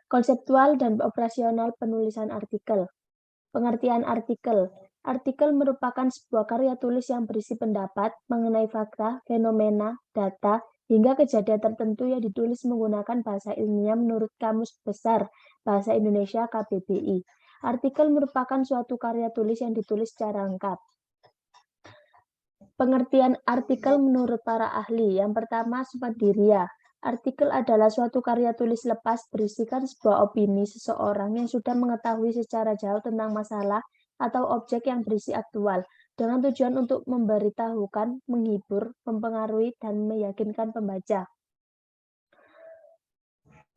Konseptual dan operasional penulisan artikel. Pengertian artikel. Artikel merupakan sebuah karya tulis yang berisi pendapat mengenai fakta, fenomena, data, hingga kejadian tertentu yang ditulis menggunakan bahasa ilmiah menurut Kamus Besar Bahasa Indonesia KBBI. Artikel merupakan suatu karya tulis yang ditulis secara lengkap. Pengertian artikel menurut para ahli. Yang pertama, Supandiria. Artikel adalah suatu karya tulis lepas berisikan sebuah opini seseorang yang sudah mengetahui secara jauh tentang masalah atau objek yang berisi aktual, dengan tujuan untuk memberitahukan, menghibur, mempengaruhi, dan meyakinkan pembaca.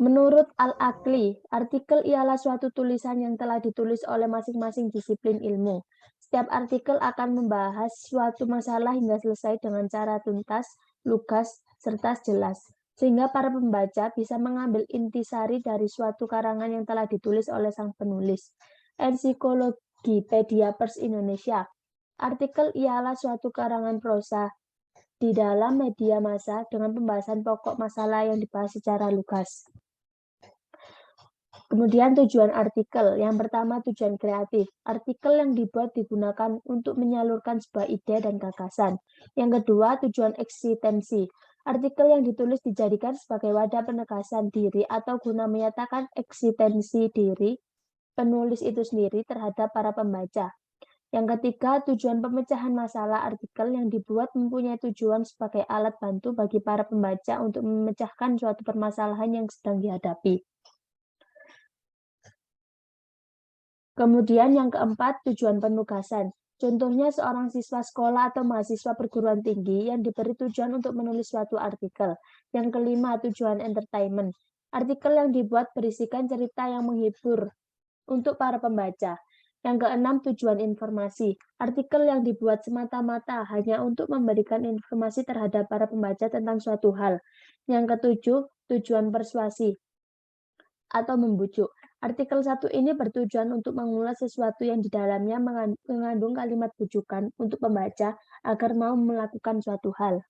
Menurut Al-Aqli, artikel ialah suatu tulisan yang telah ditulis oleh masing-masing disiplin ilmu. Setiap artikel akan membahas suatu masalah hingga selesai dengan cara tuntas, lugas, serta jelas, sehingga para pembaca bisa mengambil intisari dari suatu karangan yang telah ditulis oleh sang penulis. Ensiklopedia Pers Indonesia. Artikel ialah suatu karangan prosa di dalam media massa dengan pembahasan pokok masalah yang dibahas secara lugas. Kemudian tujuan artikel. Yang pertama, tujuan kreatif. Artikel yang dibuat digunakan untuk menyalurkan sebuah ide dan gagasan. Yang kedua, tujuan eksistensi. Artikel yang ditulis dijadikan sebagai wadah penegasan diri atau guna menyatakan eksistensi diri penulis itu sendiri terhadap para pembaca. Yang ketiga, tujuan pemecahan masalah. Artikel yang dibuat mempunyai tujuan sebagai alat bantu bagi para pembaca untuk memecahkan suatu permasalahan yang sedang dihadapi. Kemudian yang keempat, tujuan penugasan. Contohnya seorang siswa sekolah atau mahasiswa perguruan tinggi yang diberi tujuan untuk menulis suatu artikel. Yang kelima, tujuan entertainment. Artikel yang dibuat berisikan cerita yang menghibur untuk para pembaca. Yang keenam, tujuan informasi. Artikel yang dibuat semata-mata hanya untuk memberikan informasi terhadap para pembaca tentang suatu hal. Yang ketujuh, tujuan persuasi atau membujuk. Artikel 1 ini bertujuan untuk mengulas sesuatu yang di dalamnya mengandung kalimat bujukan untuk pembaca agar mau melakukan suatu hal.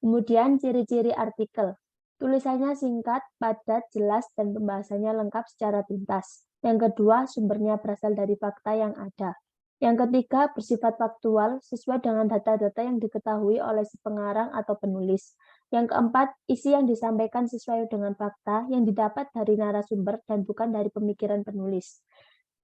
Kemudian ciri-ciri artikel. Tulisannya singkat, padat, jelas, dan pembahasannya lengkap secara tuntas. Yang kedua, sumbernya berasal dari fakta yang ada. Yang ketiga, bersifat faktual sesuai dengan data-data yang diketahui oleh si pengarang atau penulis. Yang keempat, isi yang disampaikan sesuai dengan fakta yang didapat dari narasumber dan bukan dari pemikiran penulis.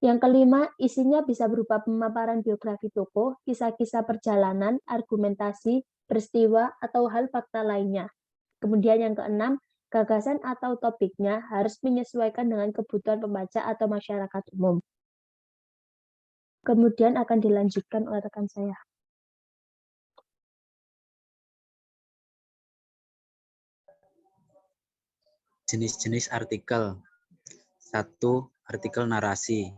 Yang kelima, isinya bisa berupa pemaparan biografi tokoh, kisah-kisah perjalanan, argumentasi, peristiwa, atau hal fakta lainnya. Kemudian yang keenam, gagasan atau topiknya harus menyesuaikan dengan kebutuhan pembaca atau masyarakat umum. Kemudian akan dilanjutkan oleh rekan saya. Jenis-jenis artikel. 1. Artikel narasi.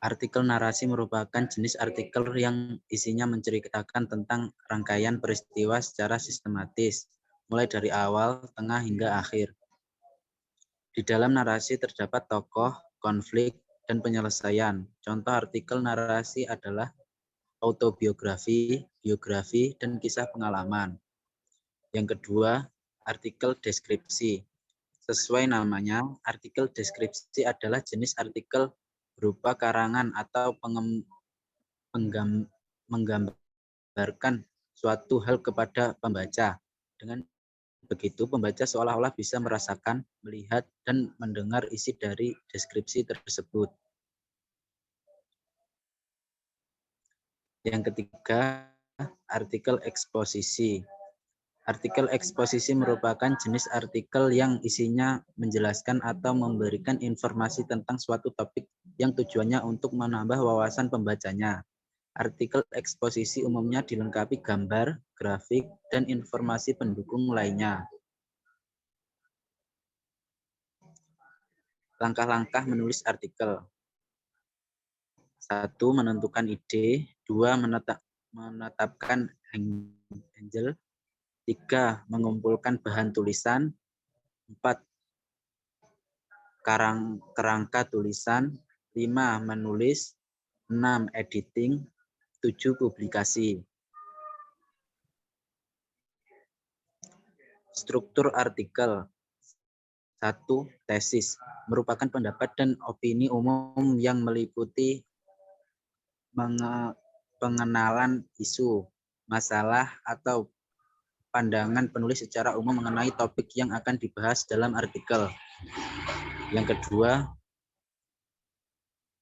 Artikel narasi merupakan jenis artikel yang isinya menceritakan tentang rangkaian peristiwa secara sistematis, mulai dari awal, tengah, hingga akhir. Di dalam narasi terdapat tokoh, konflik, dan penyelesaian. Contoh artikel narasi adalah autobiografi, biografi, dan kisah pengalaman. Yang kedua, artikel deskripsi. Sesuai namanya, artikel deskripsi adalah jenis artikel berupa karangan atau menggambarkan suatu hal kepada pembaca. Dengan begitu, pembaca seolah-olah bisa merasakan, melihat, dan mendengar isi dari deskripsi tersebut. Yang ketiga, artikel eksposisi. Artikel eksposisi merupakan jenis artikel yang isinya menjelaskan atau memberikan informasi tentang suatu topik yang tujuannya untuk menambah wawasan pembacanya. Artikel eksposisi umumnya dilengkapi gambar, grafik, dan informasi pendukung lainnya. Langkah-langkah menulis artikel. 1. Menentukan ide. 2. Menetapkan angle. 3. Mengumpulkan bahan tulisan. 4. Kerangka tulisan. 5. Menulis. 6. Editing. 7. Publikasi. Struktur artikel. 1. Tesis merupakan pendapat dan opini umum yang meliputi pengenalan isu, masalah, atau pandangan penulis secara umum mengenai topik yang akan dibahas dalam artikel. Yang kedua,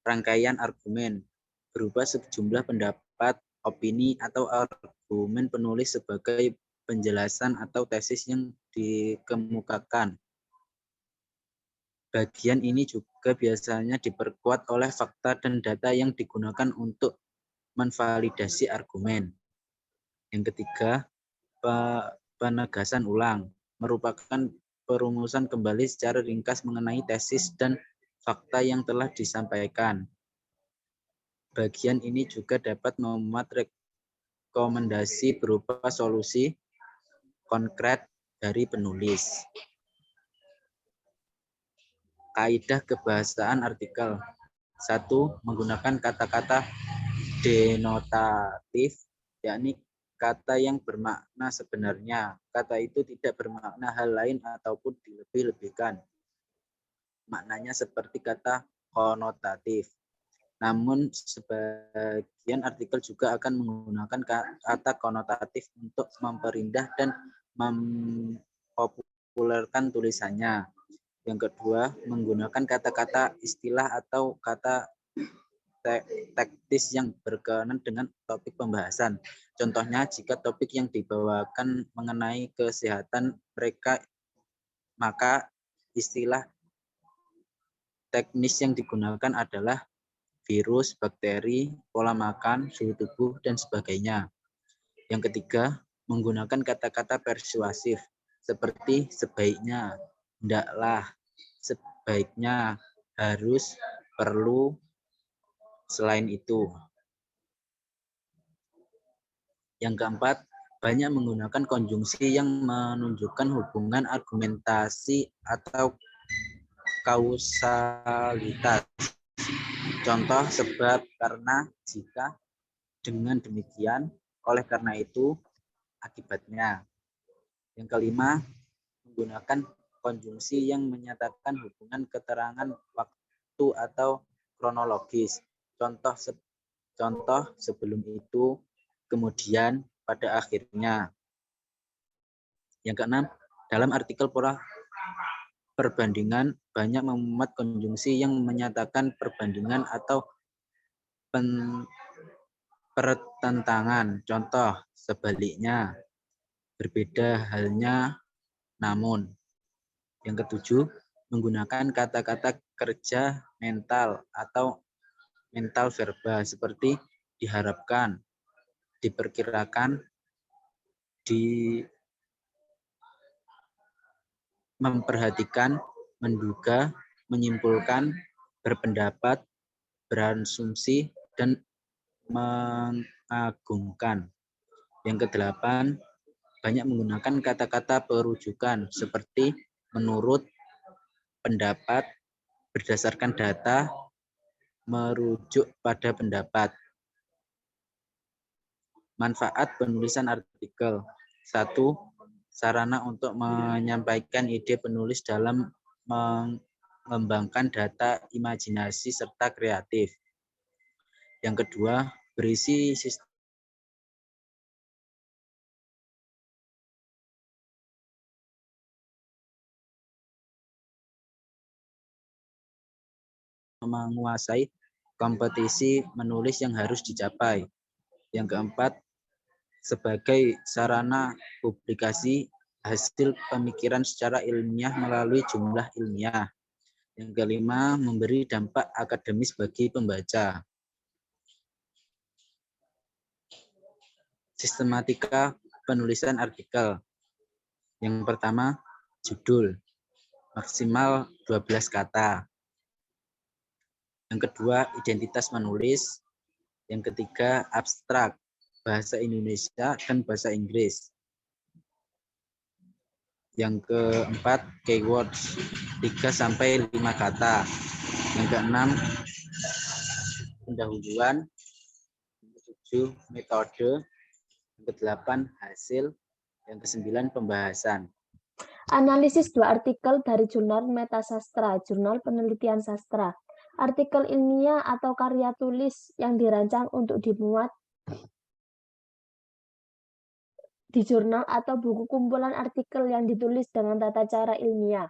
rangkaian argumen berupa sejumlah pendapat, opini, atau argumen penulis sebagai penjelasan atau tesis yang dikemukakan. Bagian ini juga biasanya diperkuat oleh fakta dan data yang digunakan untuk menvalidasi argumen. Yang ketiga, penegasan ulang merupakan perumusan kembali secara ringkas mengenai tesis dan fakta yang telah disampaikan. Bagian ini juga dapat memuat rekomendasi berupa solusi konkret dari penulis. Kaidah kebahasaan artikel. 1. Menggunakan kata-kata denotatif, yakni kata yang bermakna sebenarnya. Kata itu tidak bermakna hal lain ataupun dilebih-lebihkan. Maknanya seperti kata konotatif. Namun sebagian artikel juga akan menggunakan kata konotatif untuk memperindah dan mempopulerkan tulisannya. Yang kedua, menggunakan kata-kata istilah atau kata teknis yang berkenaan dengan topik pembahasan. Contohnya, jika topik yang dibawakan mengenai kesehatan mereka, maka istilah teknis yang digunakan adalah virus, bakteri, pola makan, suhu tubuh, dan sebagainya. Yang ketiga, menggunakan kata-kata persuasif seperti sebaiknya, hendaklah, sebaiknya, harus, perlu, selain itu. Yang keempat, banyak menggunakan konjungsi yang menunjukkan hubungan argumentasi atau kausalitas. Contoh, sebab, karena, jika, dengan demikian, oleh karena itu, akibatnya. Yang kelima, menggunakan konjungsi yang menyatakan hubungan keterangan waktu atau kronologis. Contoh, sebelum itu, kemudian, pada akhirnya. Yang keenam, dalam artikel pola perbandingan banyak memuat konjungsi yang menyatakan perbandingan atau pertentangan. Contoh, sebaliknya, berbeda halnya, namun. Yang ketujuh, menggunakan kata-kata kerja mental atau mental verba seperti diharapkan, diperkirakan, memperhatikan, menduga, menyimpulkan, berpendapat, berasumsi, dan mengagumkan. Yang kedelapan, banyak menggunakan kata-kata perujukan seperti menurut, pendapat, berdasarkan data, merujuk pada pendapat. Manfaat penulisan artikel. 1. Sarana untuk menyampaikan ide penulis dalam mengembangkan data imajinasi serta kreatif. Yang kedua, berisi sistem menguasai kompetisi menulis yang harus dicapai. Yang keempat, sebagai sarana publikasi hasil pemikiran secara ilmiah melalui jumlah ilmiah. Yang kelima, memberi dampak akademis bagi pembaca. Sistematika penulisan artikel. Yang pertama, judul. Maksimal 12 kata. Yang kedua, identitas penulis. Yang ketiga, abstrak. Bahasa Indonesia dan bahasa Inggris. Yang keempat, keywords 3-5 kata. Yang keenam, pendahuluan. Yang ketujuh, metode. Yang kedelapan, hasil. Yang kesembilan, pembahasan. Analisis 2 artikel dari jurnal Metasastra, jurnal penelitian sastra. Artikel ilmiah atau karya tulis yang dirancang untuk dimuat di jurnal atau buku kumpulan artikel yang ditulis dengan tata cara ilmiah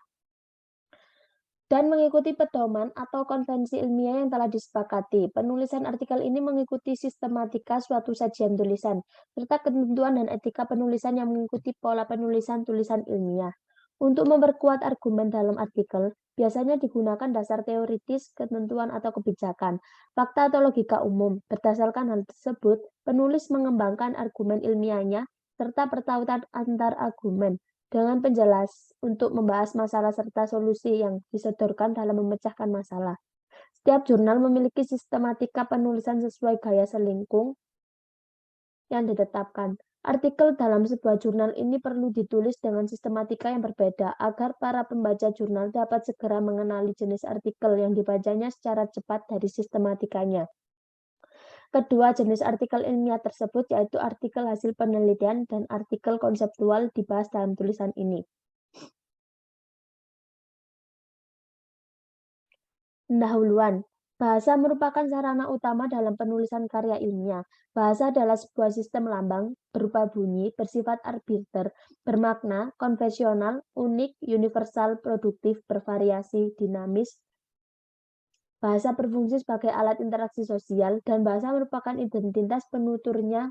dan mengikuti pedoman atau konvensi ilmiah yang telah disepakati. Penulisan artikel ini mengikuti sistematika suatu sajian tulisan, serta ketentuan dan etika penulisan yang mengikuti pola penulisan tulisan ilmiah. Untuk memperkuat argumen dalam artikel, biasanya digunakan dasar teoritis, ketentuan atau kebijakan, fakta atau logika umum. Berdasarkan hal tersebut, penulis mengembangkan argumen ilmiahnya, serta pertautan antar argumen dengan penjelas untuk membahas masalah serta solusi yang disodorkan dalam memecahkan masalah. Setiap jurnal memiliki sistematika penulisan sesuai gaya selingkung yang ditetapkan. Artikel dalam sebuah jurnal ini perlu ditulis dengan sistematika yang berbeda agar para pembaca jurnal dapat segera mengenali jenis artikel yang dibacanya secara cepat dari sistematikanya. Kedua jenis artikel ilmiah tersebut yaitu artikel hasil penelitian dan artikel konseptual dibahas dalam tulisan ini. Pendahuluan. Bahasa merupakan sarana utama dalam penulisan karya ilmiah. Bahasa adalah sebuah sistem lambang berupa bunyi, bersifat arbiter, bermakna, konvensional, unik, universal, produktif, bervariasi, dinamis. Bahasa berfungsi sebagai alat interaksi sosial, dan bahasa merupakan identitas penuturnya.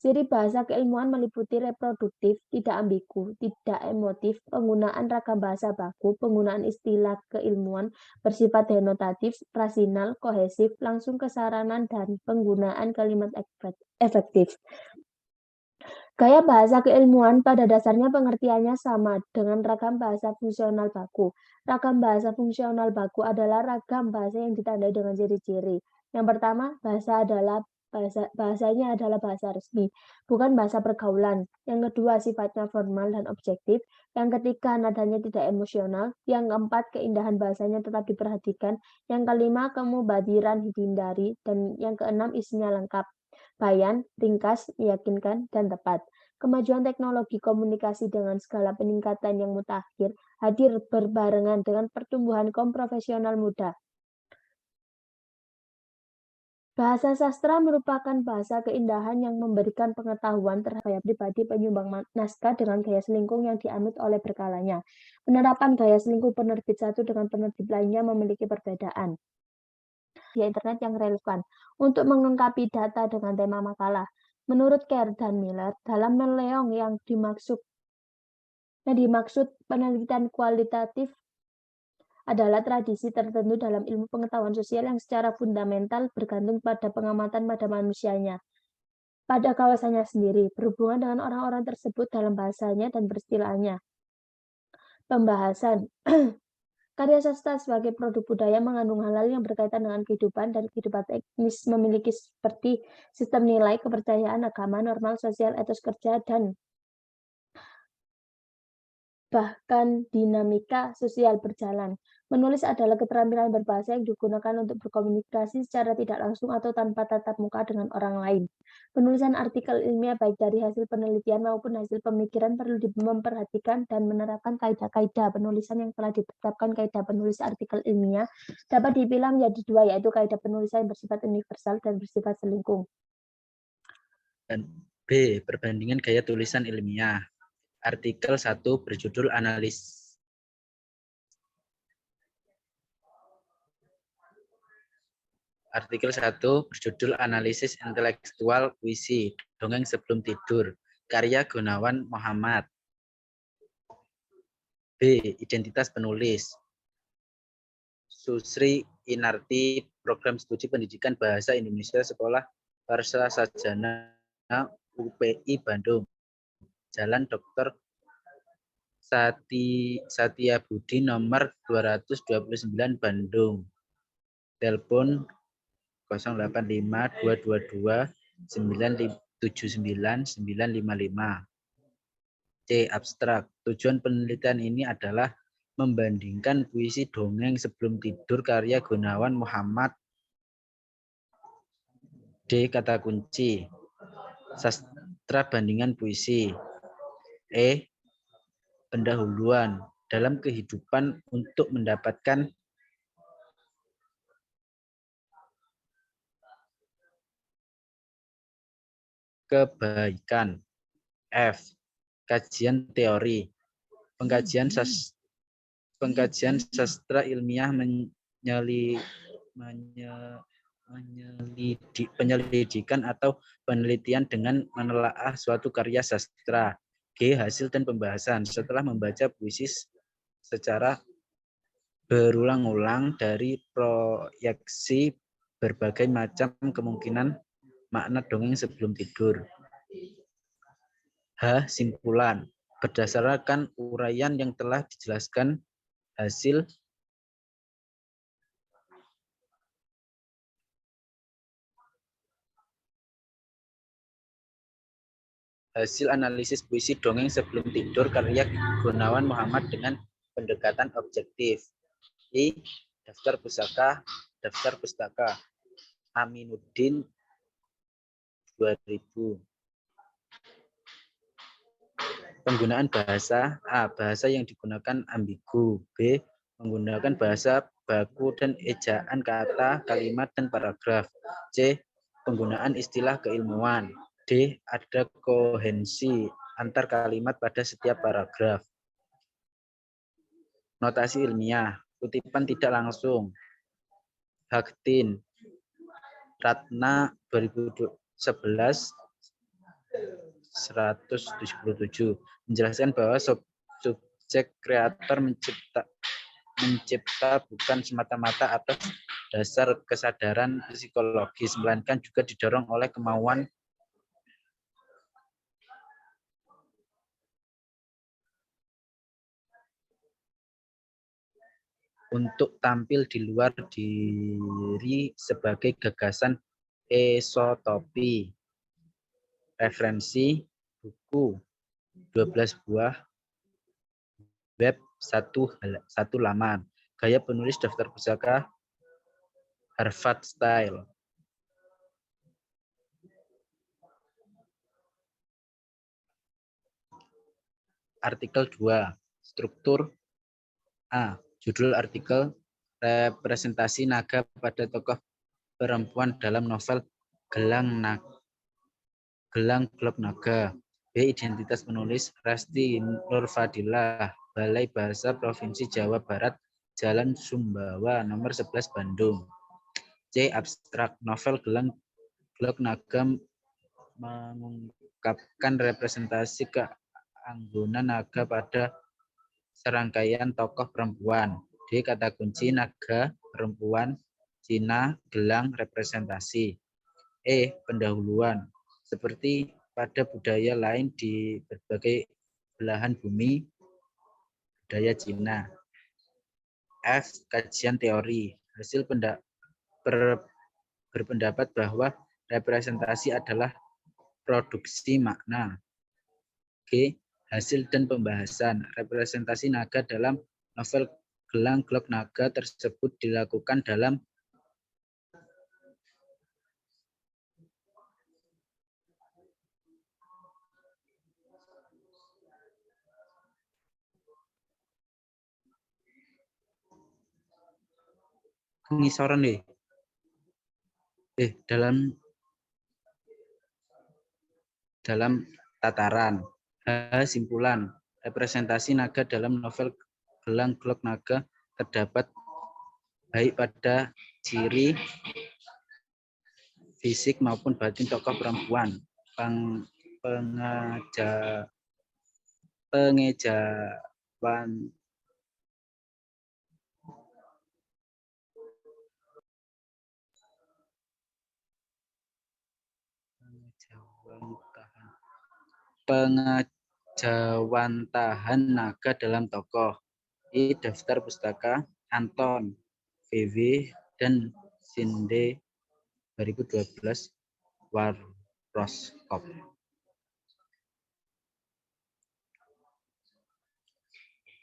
Ciri bahasa keilmuan meliputi reproduktif, tidak ambigu, tidak emotif, penggunaan ragam bahasa baku, penggunaan istilah keilmuan bersifat denotatif, rasional, kohesif, langsung kesaranan, dan penggunaan kalimat efektif. Gaya bahasa keilmuan pada dasarnya pengertiannya sama dengan ragam bahasa fungsional baku. Ragam bahasa fungsional baku adalah ragam bahasa yang ditandai dengan ciri-ciri. Yang pertama, bahasanya adalah bahasa resmi, bukan bahasa pergaulan. Yang kedua, sifatnya formal dan objektif. Yang ketiga, nadanya tidak emosional. Yang keempat, keindahan bahasanya tetap diperhatikan. Yang kelima, kemubadiran dihindari. Dan yang keenam, isinya lengkap, bayan, ringkas, meyakinkan, dan tepat. Kemajuan teknologi komunikasi dengan segala peningkatan yang mutakhir hadir berbarengan dengan pertumbuhan kaum profesional muda. Bahasa sastra merupakan bahasa keindahan yang memberikan pengetahuan terhadap gaya pribadi penyumbang naskah dengan gaya selingkung yang dianut oleh berkalanya. Penerapan gaya selingkung penerbit satu dengan penerbit lainnya memiliki perbedaan. Di internet yang relevan untuk melengkapi data dengan tema makalah. Menurut Kerr dan Miller, dalam meleong yang dimaksud penelitian kualitatif adalah tradisi tertentu dalam ilmu pengetahuan sosial yang secara fundamental bergantung pada pengamatan pada manusianya, pada kawasannya sendiri, berhubungan dengan orang-orang tersebut dalam bahasanya dan peristilahannya. Pembahasan. Karya sastra sebagai produk budaya mengandung hal-hal yang berkaitan dengan kehidupan dan kehidupan teknis memiliki seperti sistem nilai, kepercayaan, agama, normal, sosial, etos kerja, dan bahkan dinamika sosial berjalan. Menulis adalah keterampilan berbahasa yang digunakan untuk berkomunikasi secara tidak langsung atau tanpa tatap muka dengan orang lain. Penulisan artikel ilmiah baik dari hasil penelitian maupun hasil pemikiran perlu memperhatikan dan menerapkan kaidah-kaidah penulisan yang telah ditetapkan. Kaidah penulis artikel ilmiah dapat dipilah menjadi dua, yaitu kaidah penulisan yang bersifat universal dan bersifat selingkung. Dan B. Perbandingan gaya tulisan ilmiah. Artikel 1 berjudul Artikel 1 berjudul Analisis Intelektual Puisi, Dongeng Sebelum Tidur, karya Gunawan Muhammad. B. Identitas penulis. Susri Inarti, Program Studi Pendidikan Bahasa Indonesia, Sekolah Warsa Sarjana UPI Bandung. Jalan Dr. Satiabudi nomor 229 Bandung. Telepon 085 222 979 955. C. Abstrak. Tujuan penelitian ini adalah membandingkan puisi Dongeng Sebelum Tidur karya Gunawan Muhammad. D. Kata kunci. Sastra bandingan puisi. E. pendahuluan dalam kehidupan untuk mendapatkan kebaikan. F. Kajian teori. Pengkajian sastra ilmiah penyelidikan atau penelitian dengan menelaah suatu karya sastra. G. Hasil dan pembahasan. Setelah membaca puisi secara berulang-ulang dari proyeksi berbagai macam kemungkinan makna dongeng sebelum tidur. H. Simpulan. Berdasarkan uraian yang telah dijelaskan, hasil analisis puisi dongeng sebelum tidur karya Gunawan Muhammad dengan pendekatan objektif. I. Daftar pustaka Aminuddin 2000. Penggunaan bahasa. A. Bahasa yang digunakan ambigu. B. Menggunakan bahasa baku dan ejaan kata, kalimat, dan paragraf. C. Penggunaan istilah keilmuan. D. Ada kohensi antar kalimat pada setiap paragraf. Notasi ilmiah. Kutipan tidak langsung. Haktin Ratna 2011 177 menjelaskan bahwa subjek kreator mencipta bukan semata-mata atas dasar kesadaran psikologis, melainkan juga didorong oleh kemauan untuk tampil di luar diri sebagai gagasan esotopi. Referensi buku 12 buah, web 1 laman. Gaya penulis daftar pustaka Harvard Style. Artikel 2. Struktur. A. Judul artikel representasi naga pada tokoh perempuan dalam novel Gelang Glok Naga. B. Identitas penulis Resti Nurfadilah, Balai Bahasa Provinsi Jawa Barat, Jalan Sumbawa, nomor 11 Bandung. C. Abstrak. Novel Gelang Glok Naga mengungkapkan representasi keanggunan naga pada serangkaian tokoh perempuan. D. Kata kunci naga perempuan Cina gelang representasi. E. Pendahuluan. Seperti pada budaya lain di berbagai belahan bumi, budaya Cina. F. Kajian teori. Hasil berpendapat bahwa representasi adalah produksi makna. G. Hasil dan pembahasan. Representasi naga dalam novel Gelang Glok Naga tersebut dilakukan dalam pengisaran dalam tataran. H. Simpulan. Representasi naga dalam novel Gelang Glok Naga terdapat baik pada ciri fisik maupun batin tokoh perempuan. Pengejawantahan naga dalam tokoh. I. Daftar pustaka Anton VW dan Sinde 2012 Warroskop.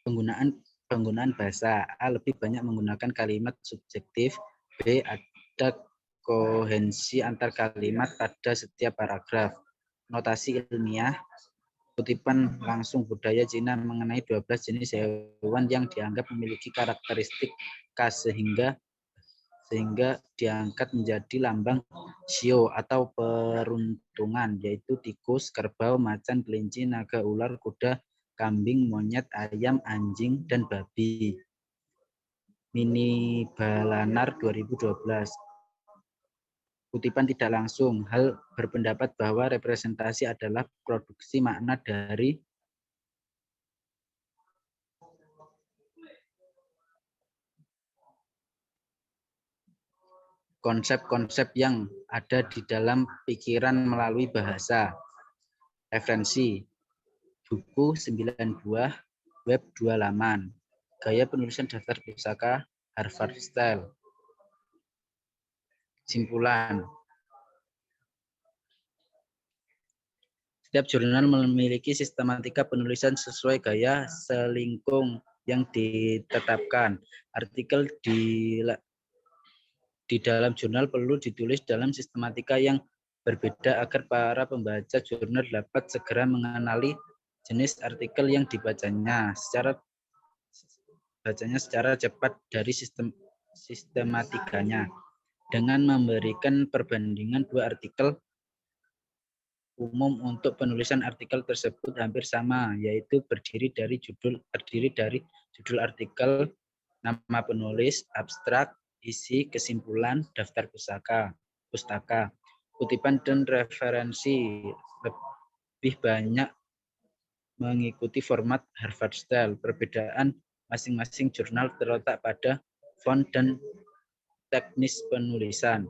Penggunaan bahasa. A. Lebih banyak menggunakan kalimat subjektif. B. Ada kohensi antar kalimat pada setiap paragraf. Notasi ilmiah. kutipan langsung budaya Cina mengenai 12 jenis hewan yang dianggap memiliki karakteristik khas sehingga diangkat menjadi lambang shio atau peruntungan, yaitu tikus, kerbau, macan, kelinci, naga, ular, kuda, kambing, monyet, ayam, anjing, dan babi. Mini Balanar 2012. Kutipan tidak langsung, Hal berpendapat bahwa representasi adalah produksi makna dari konsep-konsep yang ada di dalam pikiran melalui bahasa. Referensi, buku 9 buah, web 2 laman. Gaya penulisan daftar pusaka, Harvard Style. Simpulan, setiap jurnal memiliki sistematika penulisan sesuai gaya selingkung yang ditetapkan. Artikel di dalam jurnal perlu ditulis dalam sistematika yang berbeda agar para pembaca jurnal dapat segera mengenali jenis artikel yang dibacanya secara cepat dari sistematikanya. Dengan memberikan perbandingan dua artikel umum untuk penulisan artikel tersebut hampir sama, yaitu terdiri dari judul artikel, nama penulis, abstrak, isi, kesimpulan, daftar pustaka, kutipan dan referensi lebih banyak mengikuti format Harvard Style. Perbedaan masing-masing jurnal terletak pada font dan teknis penulisan.